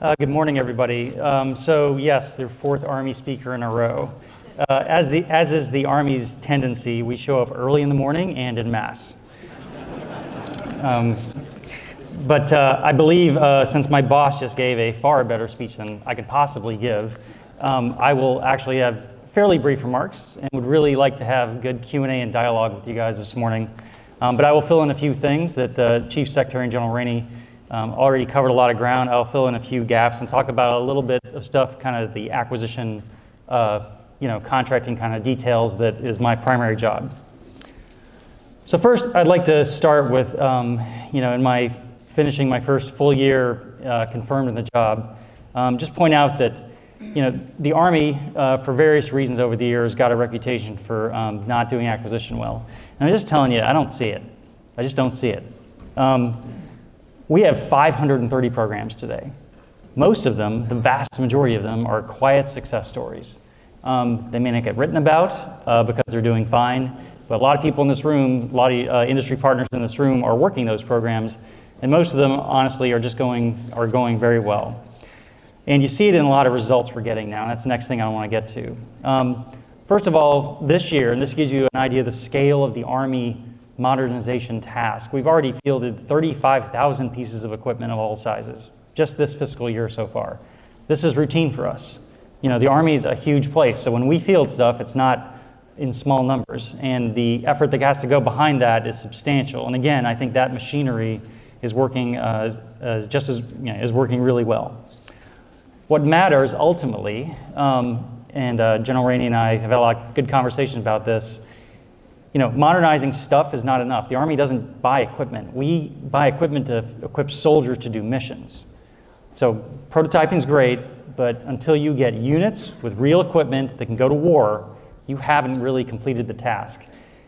Good morning, everybody. So yes, the fourth Army speaker in a row. As is the Army's tendency, we show up early in the morning and en masse. But I believe since my boss just gave a far better speech than I could possibly give, I will actually have fairly brief remarks and would really like to have good Q&A and dialogue with you guys this morning. But I will fill in a few things that the Chief Secretary and General Rainey already covered a lot of ground. I'll fill in a few gaps and talk about a little bit of stuff, kind of the acquisition, contracting kind of details that is my primary job. So first, I'd like to start with, in my finishing my first full year confirmed in the job, just point out that, the Army, for various reasons over the years, got a reputation for not doing acquisition well. And I'm just telling you, I don't see it. I just don't see it. We have 530 programs today. Most of them, the vast majority of them, are quiet success stories. They may not get written about because they're doing fine, but a lot of people in this room, a lot of industry partners in this room are working those programs, and most of them, honestly, are going very well. And you see it in a lot of results we're getting now, and that's the next thing I want to get to. First of all, this year, and this gives you an idea of the scale of the Army modernization task, we've already fielded 35,000 pieces of equipment of all sizes, just this fiscal year so far. This is routine for us. The Army is a huge place, so when we field stuff, it's not in small numbers, and the effort that has to go behind that is substantial. And again, I think that machinery is working is working really well. What matters ultimately, and General Rainey and I have had a lot of good conversations about this, modernizing stuff is not enough. The Army doesn't buy equipment. We buy equipment to equip soldiers to do missions. So prototyping is great, but until you get units with real equipment that can go to war, you haven't really completed the task.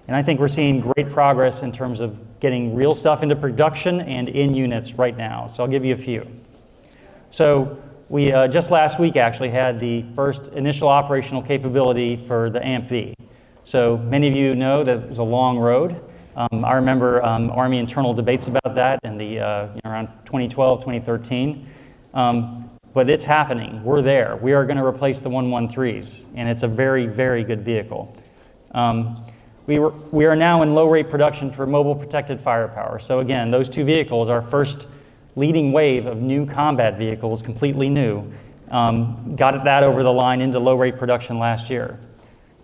And I think we're seeing great progress in terms of getting real stuff into production and in units right now. So I'll give you a few. So we just last week actually had the first initial operational capability for the AMP-V. So many of you know that it was a long road. I remember Army internal debates about that in the around 2012, 2013. But it's happening. We're there. We are going to replace the 113s, and it's a very, very good vehicle. We are now in low-rate production for mobile protected firepower. So again, those two vehicles, our first leading wave of new combat vehicles, completely new, got that over the line into low-rate production last year.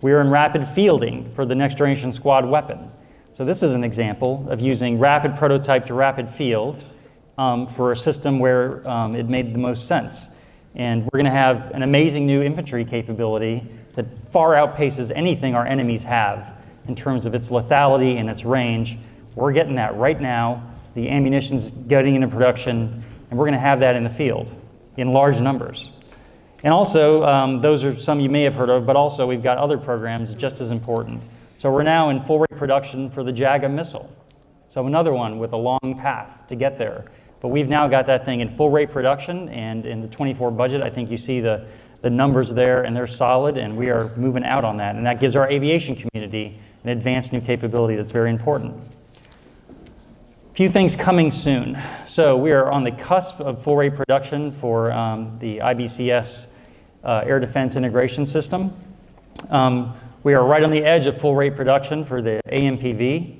We are in rapid fielding for the next generation squad weapon. So this is an example of using rapid prototype to rapid field for a system where it made the most sense. And we're going to have an amazing new infantry capability that far outpaces anything our enemies have in terms of its lethality and its range. We're getting that right now. The ammunition's getting into production, and we're going to have that in the field in large numbers. And also, those are some you may have heard of, but also we've got other programs just as important. So we're now in full-rate production for the JAGA missile. So another one with a long path to get there. But we've now got that thing in full-rate production, and in the 24 budget, I think you see the numbers there, and they're solid, and we are moving out on that. And that gives our aviation community an advanced new capability that's very important. A few things coming soon. So we are on the cusp of full-rate production for the IBCS Air Defense Integration System. We are right on the edge of full-rate production for the AMPV.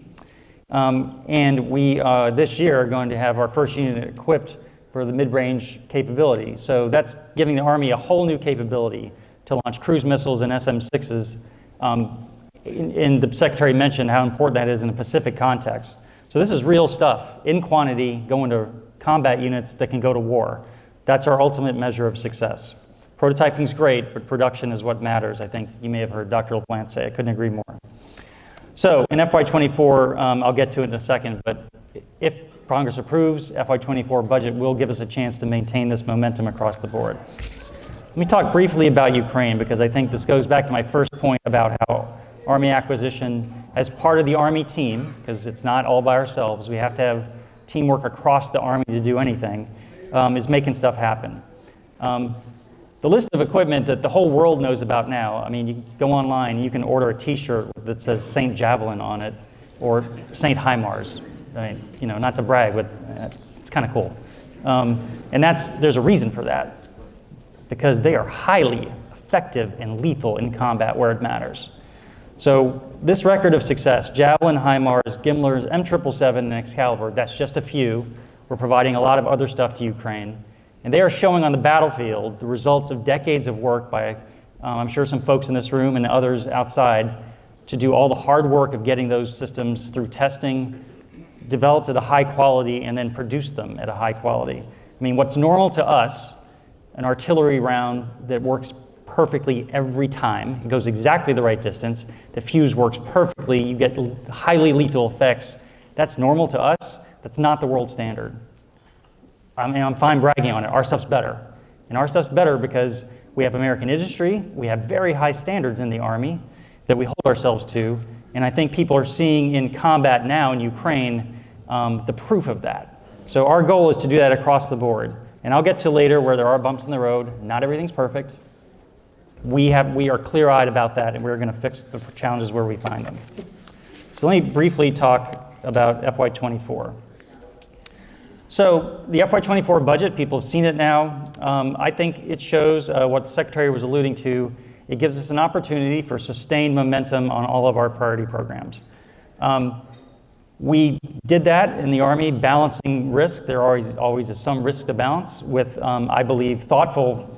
And we, this year, are going to have our first unit equipped for the mid-range capability. So that's giving the Army a whole new capability to launch cruise missiles and SM-6s. And the Secretary mentioned how important that is in a Pacific context. So this is real stuff, in quantity, going to combat units that can go to war. That's our ultimate measure of success. Prototyping is great, but production is what matters. I think you may have heard Dr. LaPlante say. I couldn't agree more. So in FY24, I'll get to it in a second, but if Congress approves, FY24 budget will give us a chance to maintain this momentum across the board. Let me talk briefly about Ukraine, because I think this goes back to my first point about how Army acquisition, as part of the Army team, because it's not all by ourselves, we have to have teamwork across the Army to do anything, is making stuff happen. The list of equipment that the whole world knows about now, I mean, you can go online and you can order a t-shirt that says St. Javelin on it, or St. HIMARS. I mean, not to brag, but it's kind of cool. And there's a reason for that, because they are highly effective and lethal in combat where it matters. So this record of success, Javelin, HIMARS, Gimlers, M777, and Excalibur, that's just a few. We're providing a lot of other stuff to Ukraine. And they are showing on the battlefield the results of decades of work by, I'm sure, some folks in this room and others outside to do all the hard work of getting those systems through testing, developed at a high quality, and then produced them at a high quality. I mean, what's normal to us, an artillery round that works perfectly every time, it goes exactly the right distance, the fuse works perfectly, you get highly lethal effects, that's normal to us. That's not the world standard. I mean, I'm fine bragging on it. Our stuff's better. And our stuff's better because we have American industry, we have very high standards in the Army that we hold ourselves to, and I think people are seeing in combat now in Ukraine the proof of that. So our goal is to do that across the board. And I'll get to later where there are bumps in the road. Not everything's perfect. We are clear-eyed about that, and we're going to fix the challenges where we find them. So let me briefly talk about FY24. So the FY24 budget, people have seen it now. I think it shows what the Secretary was alluding to. It gives us an opportunity for sustained momentum on all of our priority programs. We did that in the Army, balancing risk. There always is some risk to balance with, I believe, thoughtful,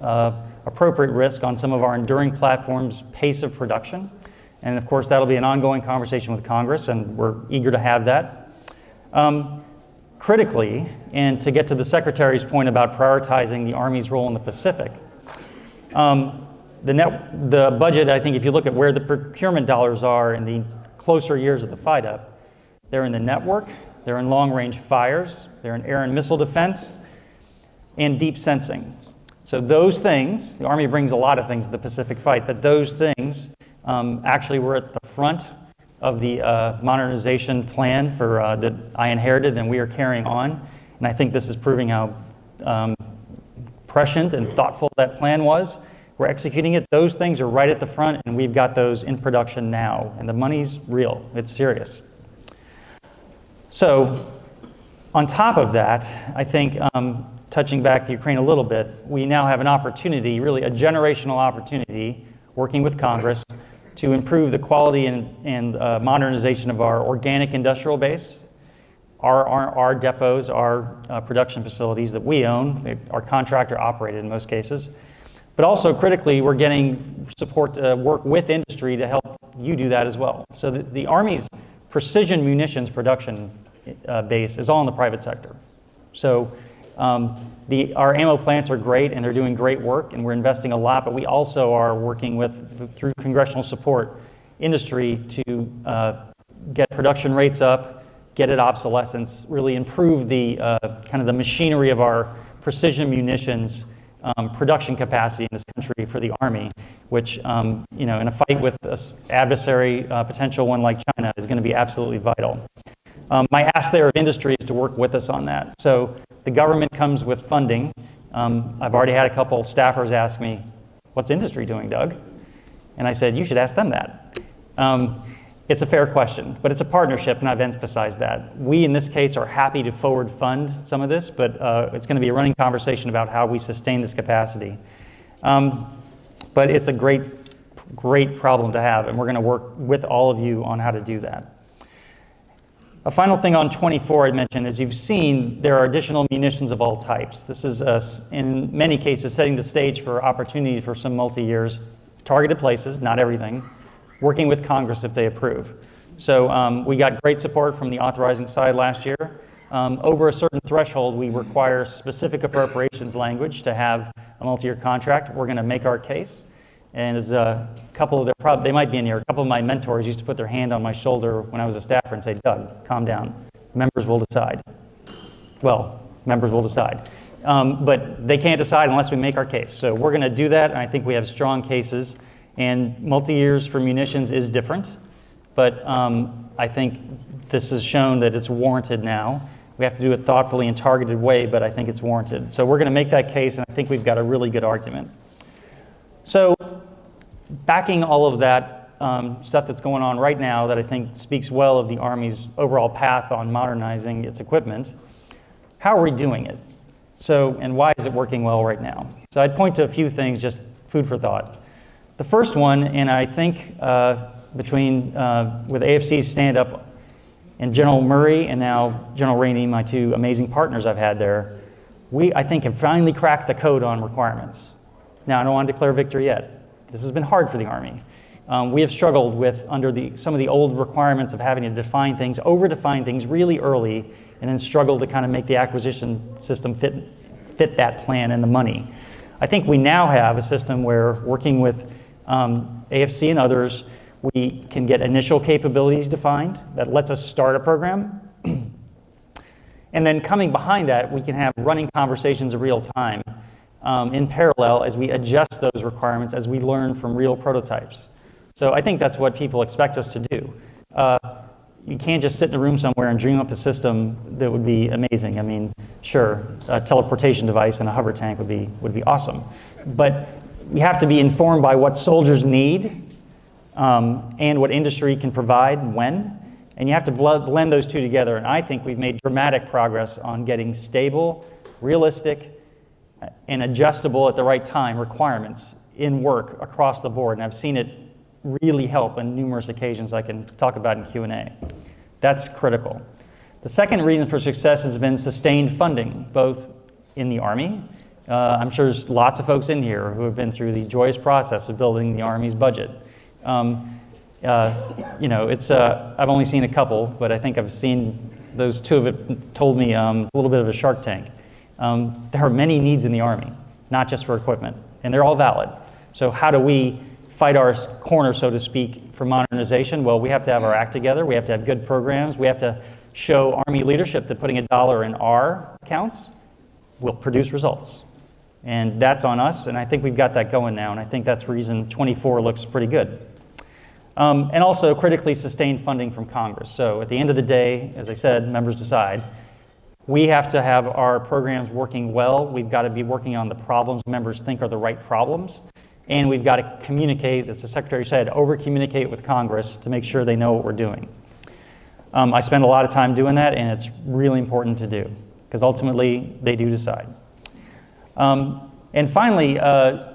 appropriate risk on some of our enduring platforms' pace of production. And of course, that'll be an ongoing conversation with Congress, and we're eager to have that. Critically, and to get to the Secretary's point about prioritizing the Army's role in the Pacific, the budget, I think if you look at where the procurement dollars are in the closer years of the fight up, they're in the network, they're in long-range fires, they're in air and missile defense, and deep sensing. So those things, the Army brings a lot of things to the Pacific fight, but those things actually were at the front of the modernization plan that I inherited and we are carrying on. And I think this is proving how prescient and thoughtful that plan was. We're executing it. Those things are right at the front, and we've got those in production now. And the money's real. It's serious. So on top of that, I think touching back to Ukraine a little bit, we now have an opportunity, really a generational opportunity, working with Congress to improve the quality and modernization of our organic industrial base, our depots, our production facilities that we own, our contractor operated in most cases. But also critically, we're getting support to work with industry to help you do that as well. So the Army's precision munitions production base is all in the private sector. So our ammo plants are great and they're doing great work and we're investing a lot, but we also are working through congressional support, industry to get production rates up, get at obsolescence, really improve the kind of the machinery of our precision munitions production capacity in this country for the Army, which, in a fight with an adversary, potential one like China, is going to be absolutely vital. My ask there of industry is to work with us on that. So the government comes with funding. I've already had a couple staffers ask me, what's industry doing, Doug? And I said, you should ask them that. It's a fair question, but it's a partnership, and I've emphasized that. We, in this case, are happy to forward fund some of this, but it's going to be a running conversation about how we sustain this capacity. But it's a great, great problem to have, and we're going to work with all of you on how to do that. A final thing on 24 I'd mention, as you've seen, there are additional munitions of all types. This is, in many cases, setting the stage for opportunities for some multi-years, targeted places, not everything, working with Congress if they approve. So we got great support from the authorizing side last year. Over a certain threshold, we require specific appropriations language to have a multi-year contract. We're going to make our case. And as a couple of they might be in here, a couple of my mentors used to put their hand on my shoulder when I was a staffer and say, Doug, calm down. Members will decide. Well, members will decide. But they can't decide unless we make our case. So we're going to do that, and I think we have strong cases. And multi-years for munitions is different, but I think this has shown that it's warranted now. We have to do it thoughtfully and targeted way, but I think it's warranted. So we're going to make that case, and I think we've got a really good argument. So backing all of that stuff that's going on right now that I think speaks well of the Army's overall path on modernizing its equipment, how are we doing it? So, and why is it working well right now? So I'd point to a few things, just food for thought. The first one, and I think with AFC's stand-up and General Murray and now General Rainey, my two amazing partners I've had there, we, I think, have finally cracked the code on requirements. Now, I don't want to declare victory yet. This has been hard for the Army. We have struggled with, under some of the old requirements of having to define things, over-define things really early, and then struggle to kind of make the acquisition system fit that plan and the money. I think we now have a system where, working with AFC and others, we can get initial capabilities defined that lets us start a program. And then coming behind that, we can have running conversations in real time in parallel as we adjust those requirements, as we learn from real prototypes. So I think that's what people expect us to do. You can't just sit in a room somewhere and dream up a system that would be amazing. I mean, sure, a teleportation device and a hover tank would be awesome. But we have to be informed by what soldiers need and what industry can provide and when. And you have to blend those two together. And I think we've made dramatic progress on getting stable, realistic, and adjustable at the right time requirements in work across the board. And I've seen it really help on numerous occasions I can talk about in Q&A. That's critical. The second reason for success has been sustained funding, both in the Army. I'm sure there's lots of folks in here who have been through the joyous process of building the Army's budget. I've only seen a couple, but I think I've seen those two of it told me a little bit of a Shark Tank. There are many needs in the Army, not just for equipment, and they're all valid. So how do we fight our corner, so to speak, for modernization? Well, we have to have our act together. We have to have good programs. We have to show Army leadership that putting $1 in our accounts will produce results. And that's on us, and I think we've got that going now, and I think that's reason 24 looks pretty good. And also critically sustained funding from Congress. So at the end of the day, as I said, members decide. We have to have our programs working well. We've got to be working on the problems members think are the right problems. And we've got to communicate, as the Secretary said, over-communicate with Congress to make sure they know what we're doing. I spend a lot of time doing that, and it's really important to do, because ultimately they do decide. And finally,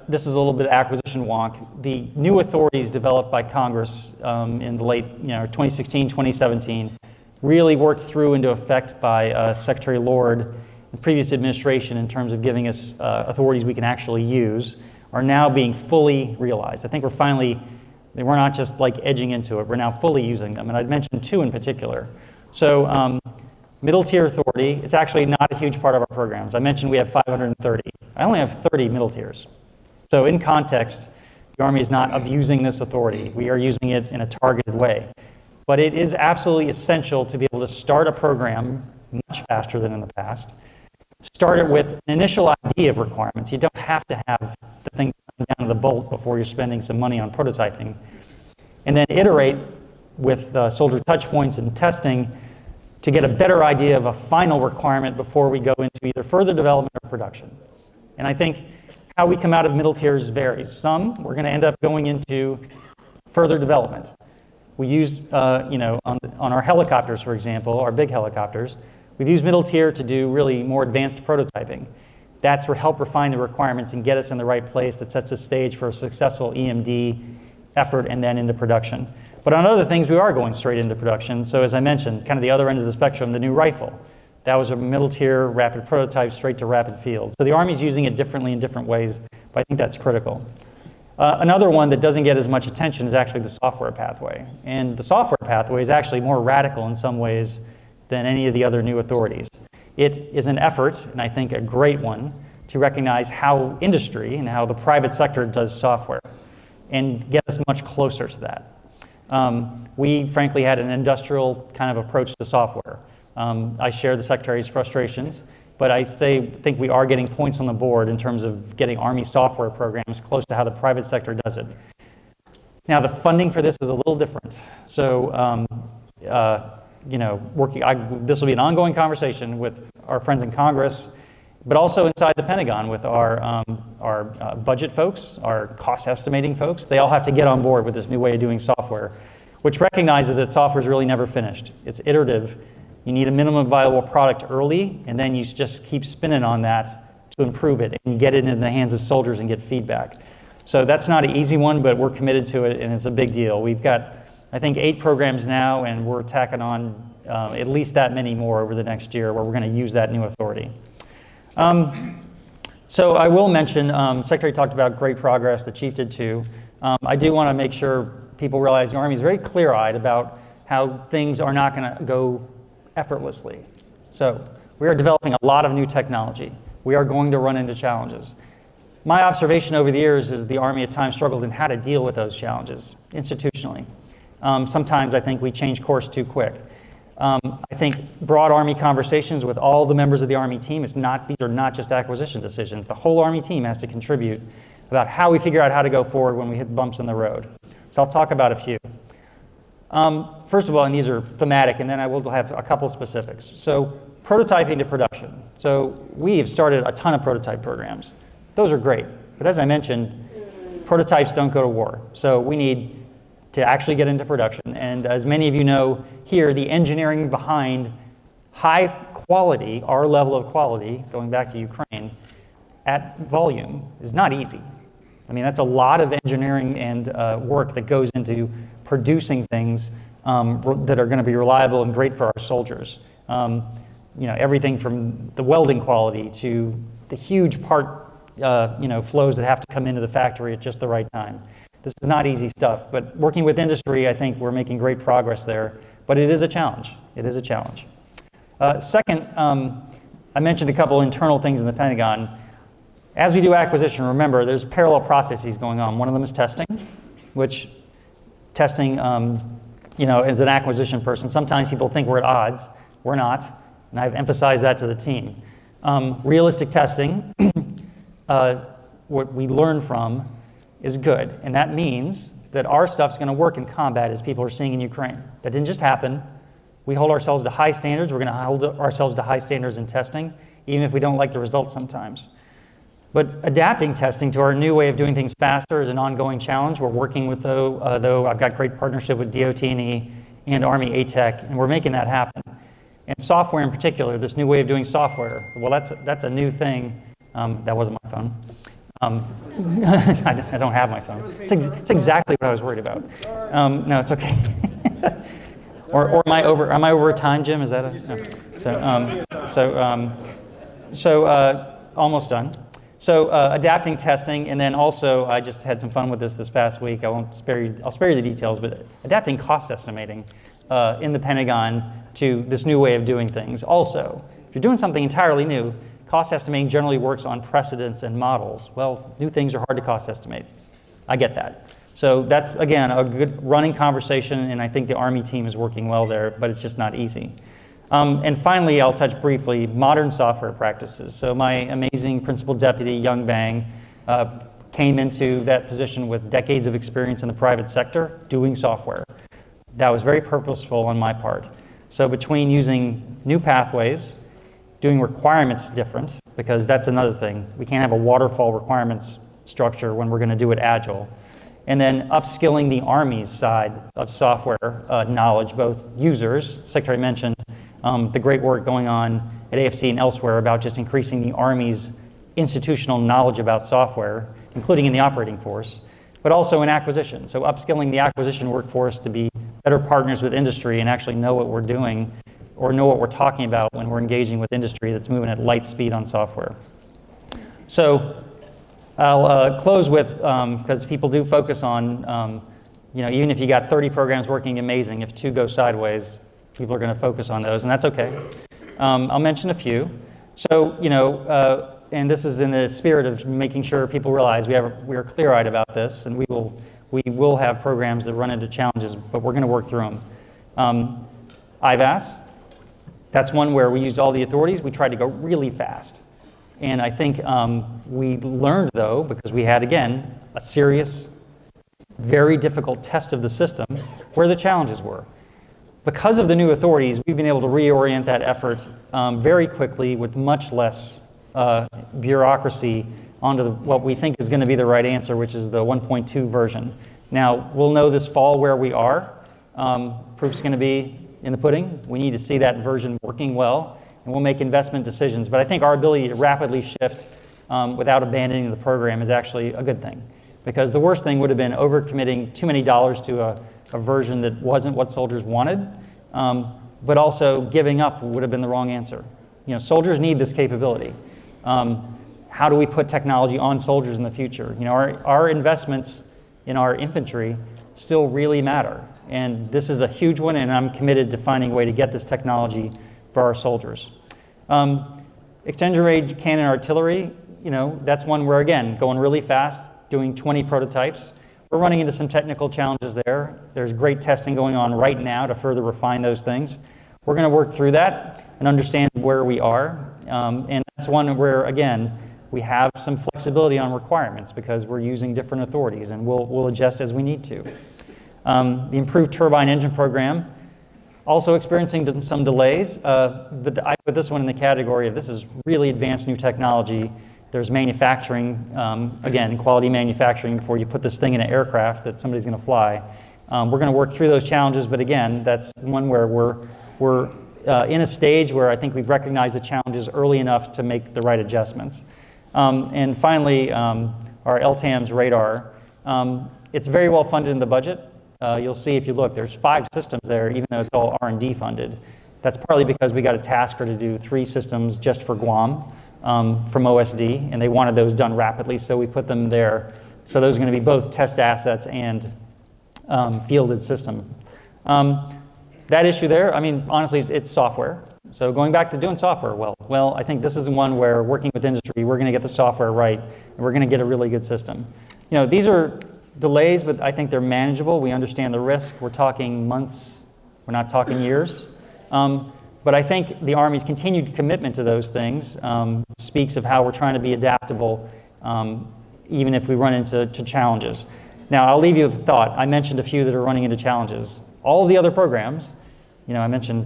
this is a little bit of acquisition wonk. The new authorities developed by Congress in the late 2016, 2017 really worked through into effect by Secretary Lord, the previous administration, in terms of giving us authorities we can actually use, are now being fully realized. I think we're not just like edging into it, we're now fully using them. And I'd mention two in particular. So middle tier authority, it's actually not a huge part of our programs. I mentioned we have 530. I only have 30 middle tiers. So in context, the Army is not abusing this authority. We are using it in a targeted way. But it is absolutely essential to be able to start a program much faster than in the past. Start it with an initial idea of requirements. You don't have to have the thing down to the bolt before you're spending some money on prototyping. And then iterate with soldier touch points and testing to get a better idea of a final requirement before we go into either further development or production. And I think how we come out of middle tiers varies. Some, we're going to end up going into further development. We use, on our helicopters, for example, our big helicopters, we've used middle tier to do really more advanced prototyping. That's for help refine the requirements and get us in the right place that sets the stage for a successful EMD effort and then into production. But on other things, we are going straight into production. So as I mentioned, kind of the other end of the spectrum, the new rifle. That was a middle tier rapid prototype straight to rapid field. So the Army's using it differently in different ways, but I think that's critical. Another one that doesn't get as much attention is actually the software pathway. And the software pathway is actually more radical in some ways than any of the other new authorities. It is an effort, and I think a great one, to recognize how industry and how the private sector does software and get us much closer to that. We frankly had an industrial kind of approach to software. I share the Secretary's frustrations, but I think we are getting points on the board in terms of getting Army software programs close to how the private sector does it. Now, the funding for this is a little different. So, this will be an ongoing conversation with our friends in Congress, but also inside the Pentagon with our budget folks, our cost estimating folks. They all have to get on board with this new way of doing software, which recognizes that software is really never finished. It's iterative, You need a minimum viable product early, and then you just keep spinning on that to improve it and get it in the hands of soldiers and get feedback. So that's not an easy one, but we're committed to it, and it's a big deal. We've got, I think, 8 programs now, and we're tacking on at least that many more over the next year where we're going to use that new authority. So I will mention, Secretary talked about great progress, the Chief did too. I do want to make sure people realize the Army is very clear-eyed about how things are not going to go effortlessly. So we are developing a lot of new technology. We are going to run into challenges. My observation over the years is the Army at times struggled in how to deal with those challenges institutionally. Sometimes I think we change course too quick. I think broad Army conversations with all the members of the Army team, these are not just acquisition decisions. The whole Army team has to contribute about how we figure out how to go forward when we hit bumps in the road. So I'll talk about a few. First of all, and these are thematic, and then I will have a couple specifics. So prototyping to production. So we have started a ton of prototype programs. Those are great, but as I mentioned, prototypes don't go to war. So we need to actually get into production. And as many of you know here, the engineering behind high quality, our level of quality, going back to Ukraine, at volume is not easy. I mean, that's a lot of engineering and work that goes into producing things that are going to be reliable and great for our soldiers. Everything from the welding quality to the huge part flows that have to come into the factory at just the right time. This is not easy stuff, but working with industry, I think we're making great progress there, but it is a challenge. It is a challenge. Second, I mentioned a couple internal things in the Pentagon. As we do acquisition, remember, there's parallel processes going on. One of them is testing, which testing, as an acquisition person, sometimes people think we're at odds. We're not, and I've emphasized that to the team. Realistic testing, what we learn from is good, and that means that our stuff's going to work in combat as people are seeing in Ukraine. That didn't just happen. We hold ourselves to high standards. We're going to hold ourselves to high standards in testing, even if we don't like the results sometimes. But adapting testing to our new way of doing things faster is an ongoing challenge. We're working with, though I've got great partnership with DOT&E and Army ATEC, and we're making that happen. And software in particular, this new way of doing software, well, that's a new thing. That wasn't my phone. I don't have my phone. It's exactly what I was worried about. No, it's okay. or am I over time, Jim? Is that no? So almost done. So adapting testing, and then also I just had some fun with this past week. I'll spare you the details, but adapting cost estimating in the Pentagon to this new way of doing things. Also, if you're doing something entirely new, cost estimating generally works on precedents and models. Well, new things are hard to cost estimate. I get that. So that's, again, a good running conversation, and I think the Army team is working well there, but it's just not easy. And finally, I'll touch briefly modern software practices. So my amazing Principal Deputy, Young Bang, came into that position with decades of experience in the private sector doing software. That was very purposeful on my part. So between using new pathways, doing requirements different, because that's another thing. We can't have a waterfall requirements structure when we're going to do it agile. And then upskilling the Army's side of software knowledge, both users, the Secretary mentioned the great work going on at AFC and elsewhere about just increasing the Army's institutional knowledge about software, including in the operating force, but also in acquisition. So upskilling the acquisition workforce to be better partners with industry and actually know what we're doing or know what we're talking about when we're engaging with industry that's moving at light speed on software. So I'll close with, because people do focus on, even if you got 30 programs working amazing, if 2 go sideways, people are going to focus on those, and that's okay. I'll mention a few. So, and this is in the spirit of making sure people realize we are clear-eyed about this, and we will have programs that run into challenges, but we're going to work through them. IVAS, that's one where we used all the authorities. We tried to go really fast. And I think we learned, though, because we had, again, a serious, very difficult test of the system, where the challenges were. Because of the new authorities, we've been able to reorient that effort very quickly with much less bureaucracy onto what we think is going to be the right answer, which is the 1.2 version. Now, we'll know this fall where we are. Proof's going to be in the pudding. We need to see that version working well, and we'll make investment decisions. But I think our ability to rapidly shift without abandoning the program is actually a good thing, because the worst thing would have been overcommitting too many dollars to a version that wasn't what soldiers wanted, but also giving up would have been the wrong answer. Soldiers need this capability. How do we put technology on soldiers in the future? Our investments in our infantry still really matter. And this is a huge one, and I'm committed to finding a way to get this technology for our soldiers. Extended range cannon artillery, that's one where, again, going really fast, doing 20 prototypes. We're running into some technical challenges there. There's great testing going on right now to further refine those things. We're going to work through that and understand where we are. And that's one where, again, we have some flexibility on requirements because we're using different authorities, and we'll adjust as we need to. The improved turbine engine program, also experiencing some delays, but I put this one in the category of this is really advanced new technology. There's manufacturing, again, quality manufacturing before you put this thing in an aircraft that somebody's going to fly. We're going to work through those challenges, but again, that's one where we're in a stage where I think we've recognized the challenges early enough to make the right adjustments. And finally, our LTAMS radar. It's very well funded in the budget. You'll see if you look, there's 5 systems there, even though it's all R&D funded. That's partly because we got a tasker to do 3 systems just for Guam from OSD, and they wanted those done rapidly, so we put them there. So those are going to be both test assets and fielded system. That issue there, honestly, it's software. So going back to doing software well, I think this is one where working with industry, we're going to get the software right, and we're going to get a really good system. These are delays, but I think they're manageable. We understand the risk. We're talking months. We're not talking years. But I think the Army's continued commitment to those things speaks of how we're trying to be adaptable, even if we run into challenges. Now, I'll leave you with a thought. I mentioned a few that are running into challenges. All of the other programs, I mentioned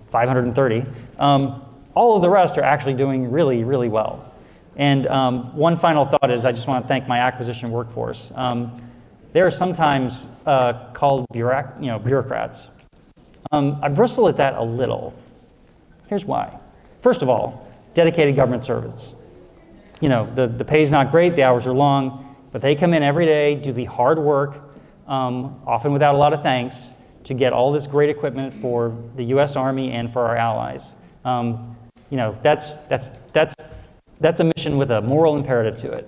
530, all of the rest are actually doing really, really well. And one final thought is I just want to thank my acquisition workforce. They're sometimes called bureaucrats. I bristle at that a little. Here's why. First of all, dedicated government service. The pay's not great, the hours are long, but they come in every day, do the hard work, often without a lot of thanks, to get all this great equipment for the U.S. Army and for our allies. That's a mission with a moral imperative to it.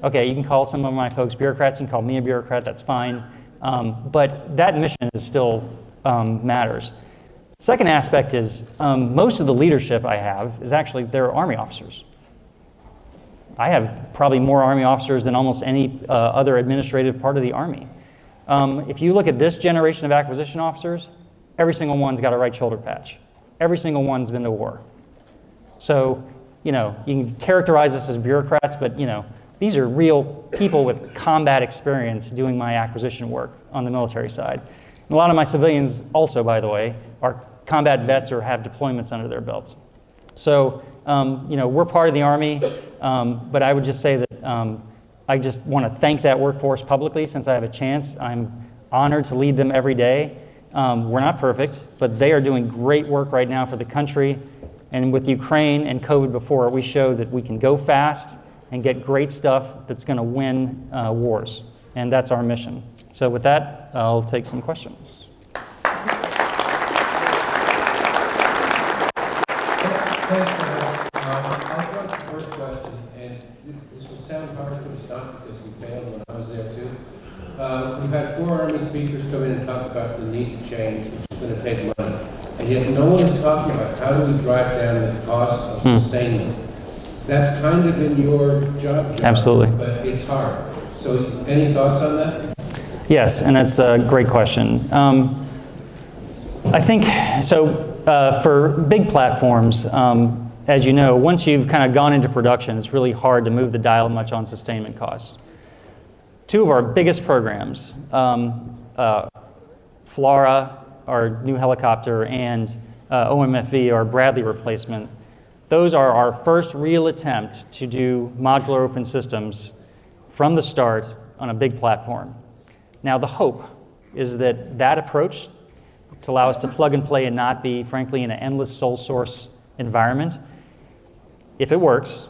Okay, you can call some of my folks bureaucrats, you can call me a bureaucrat, that's fine. But that mission is still matters. Second aspect is most of the leadership I have is actually they're Army officers. I have probably more Army officers than almost any other administrative part of the Army. If you look at this generation of acquisition officers, every single one's got a right shoulder patch. Every single one's been to war. So, you can characterize us as bureaucrats, but, these are real people with combat experience doing my acquisition work on the military side. And a lot of my civilians also, by the way, are combat vets or have deployments under their belts. So, we're part of the Army, but I would just say that I just want to thank that workforce publicly since I have a chance. I'm honored to lead them every day. We're not perfect, but they are doing great work right now for the country. And with Ukraine and COVID before, we showed that we can go fast and get great stuff that's going to win wars. And that's our mission. So with that, I'll take some questions. Thanks for that. I've got the first question, and this will sound harsh, but it's not because we failed when I was there too. We've had 4 Army speakers come in and talk about the need to change, which is going to take money. And yet no one is talking about how do we drive down the cost of sustainment. That's kind of in your job, absolutely, but it's hard. So any thoughts on that? Yes, and that's a great question. I think, for big platforms, as you know, once you've kind of gone into production, it's really hard to move the dial much on sustainment costs. 2 of our biggest programs, FLRAA, our new helicopter, and OMFV, our Bradley replacement, those are our first real attempt to do modular open systems from the start on a big platform. Now, the hope is that that approach to allow us to plug and play and not be, frankly, in an endless sole source environment, if it works,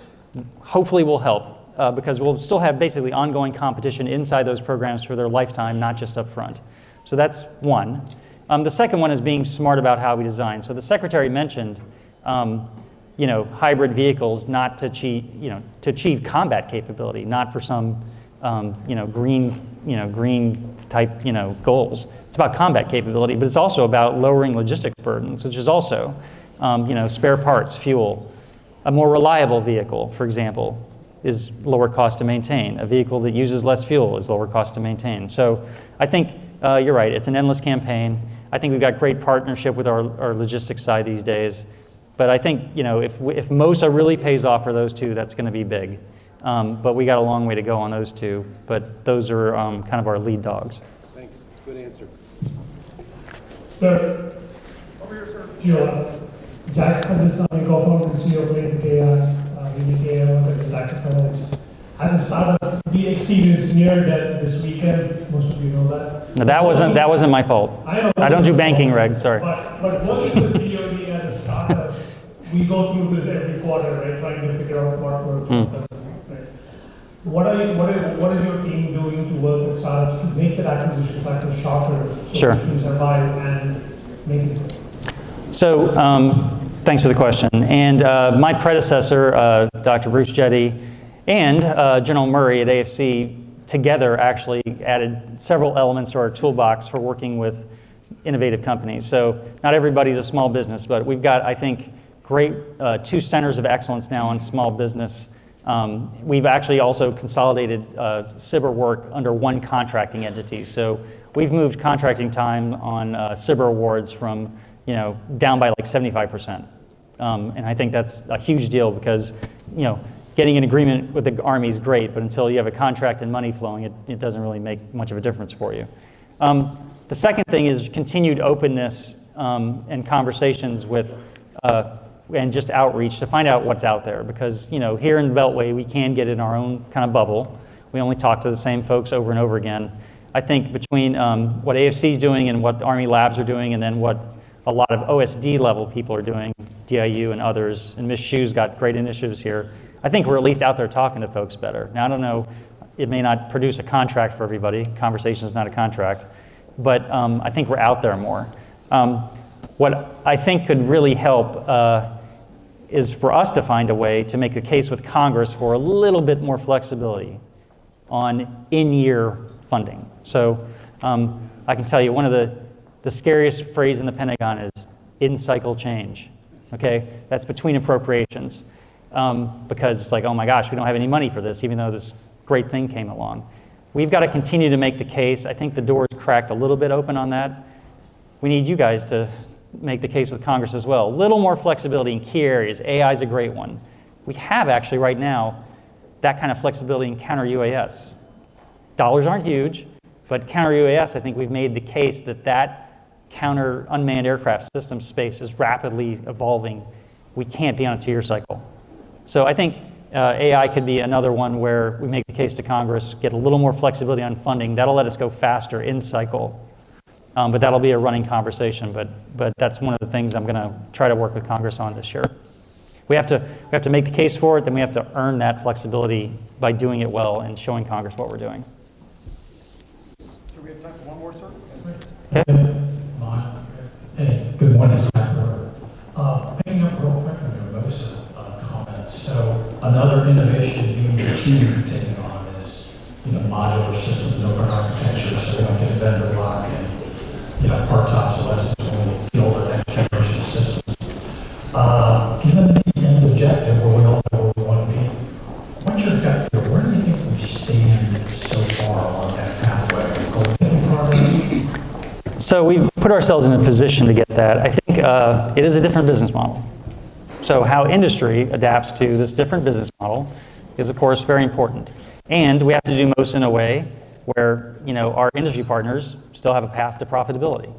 hopefully will help because we'll still have basically ongoing competition inside those programs for their lifetime, not just up front. So that's one. The second one is being smart about how we design. So the secretary mentioned, hybrid vehicles not to to achieve combat capability, not for some, green type, goals. It's about combat capability, but it's also about lowering logistics burdens, which is also, spare parts, fuel. A more reliable vehicle, for example, is lower cost to maintain. A vehicle that uses less fuel is lower cost to maintain. So I think you're right. It's an endless campaign. I think we've got great partnership with our logistics side these days. But I think, if MOSA really pays off for those two, that's going to be big. But we got a long way to go on those two. But those are kind of our lead dogs. Thanks. Good answer. Sir. Over here, sir. Jackson is the co-founder and CEO of Jackson. As a startup, we experienced near death this weekend. Most of you know that. No, that wasn't my fault. I don't do banking, Reg. Sorry. But working with DoD as a startup, we go through this every quarter, right? Trying to figure out what works. Right? What is your team doing to work with startups to make that acquisition cycle shorter, so Sure. you can survive and make it? So thanks for the question. And my predecessor, Dr. Bruce Jetty, and General Murray at AFC together actually added several elements to our toolbox for working with innovative companies. So not everybody's a small business, but we've got, I think, great two centers of excellence now on small business. We've actually also consolidated cyber work under one contracting entity. So we've moved contracting time on cyber awards from down by like 75%. And I think that's a huge deal because, getting an agreement with the Army is great, but until you have a contract and money flowing, it doesn't really make much of a difference for you. The second thing is continued openness and conversations with, and just outreach to find out what's out there. Because, here in Beltway, we can get in our own kind of bubble. We only talk to the same folks over and over again. I think between what AFC is doing and what Army Labs are doing, and then what a lot of OSD level people are doing, DIU and others, and Ms. Shu's got great initiatives here. I think we're at least out there talking to folks better. Now, I don't know, it may not produce a contract for everybody. Conversation is not a contract. But I think we're out there more. What I think could really help is for us to find a way to make the case with Congress for a little bit more flexibility on in-year funding. So I can tell you one of the scariest phrase in the Pentagon is in-cycle change. Okay, that's between appropriations. Because it's like, oh my gosh, we don't have any money for this, even though this great thing came along. We've got to continue to make the case. I think the door is cracked a little bit open on that. We need you guys to make the case with Congress as well. A little more flexibility in key areas. AI is a great one. We have actually right now that kind of flexibility in counter UAS. Dollars aren't huge, but counter UAS, I think we've made the case that counter unmanned aircraft system space is rapidly evolving. We can't be on a 2-year cycle. So I think AI could be another one where we make the case to Congress, get a little more flexibility on funding. That'll let us go faster in cycle. But that'll be a running conversation. But that's one of the things I'm going to try to work with Congress on this year. We have to make the case for it, then we have to earn that flexibility by doing it well and showing Congress what we're doing. Do we have time for one more, sir? Okay. Hey, good morning, sir. Picking up real quick on your MOSA comment. So another innovation you and your team have taken on is, modular systems and open architecture, so we don't get vendor lock and, parts obsolescence when we build our next generation systems. Given the end objective where we all know where we want to be, what's your objective? Where do you think we stand so far on that pathway? Are we getting progress? So we put ourselves in a position to get that. I think it is a different business model. So how industry adapts to this different business model is, of course, very important. And we have to do most in a way where, our industry partners still have a path to profitability.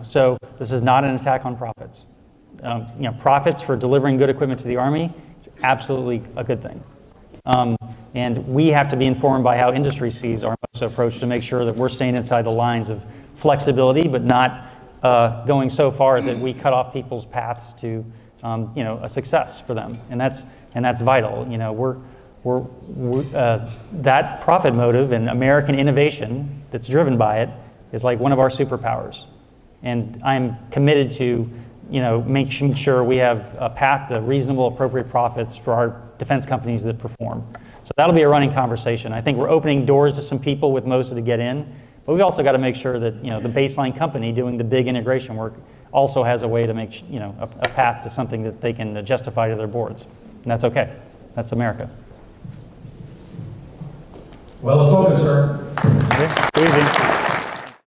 So this is not an attack on profits. Profits for delivering good equipment to the Army is absolutely a good thing. And we have to be informed by how industry sees our MOSA approach to make sure that we're staying inside the lines of flexibility, but not going so far that we cut off people's paths to a success for them, and that's vital. That profit motive and American innovation that's driven by it is like one of our superpowers, and I'm committed to making sure we have a path to reasonable, appropriate profits for our defense companies that perform. So that'll be a running conversation. I think we're opening doors to some people with MOSA to get in, but we've also got to make sure that the baseline company doing the big integration work also has a way to make a path to something that they can justify to their boards, and that's okay. That's America. Well spoken, sir. Okay. Easy.